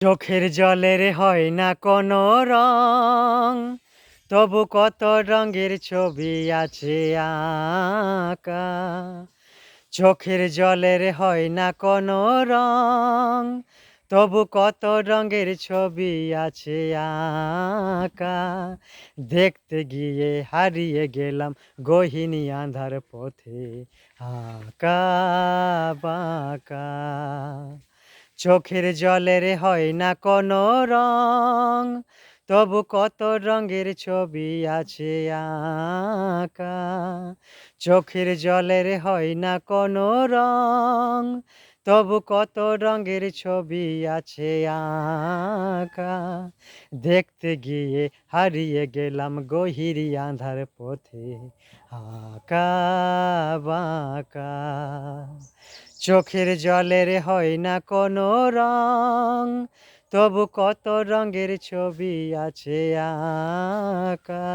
চোখের জলের হয় না কোনো রং, তবু কত রঙের ছবি আছে আঁকা। চোখের জলের হয় না কোনো রং, তবু কত রঙের ছবি আছে আঁকা। দেখতে গিয়ে হারিয়ে গেলাম গহীনি আঁধার পথে, আঁকা বাঁকা। চোখের জলের হয় না কোনো রং, তবু কত রঙের ছবি আছে আঁকা। চোখের জলের হয় না কোনো রং, তবু কত রঙের ছবি আছে আঁকা। দেখতে গিয়ে হারিয়ে গেলাম গহীরি আঁধার পথে, আঁকা বাঁকা। চোখের জলের হয় না কোনো রং, তবু কত রঙের ছবি আছে আঁকা।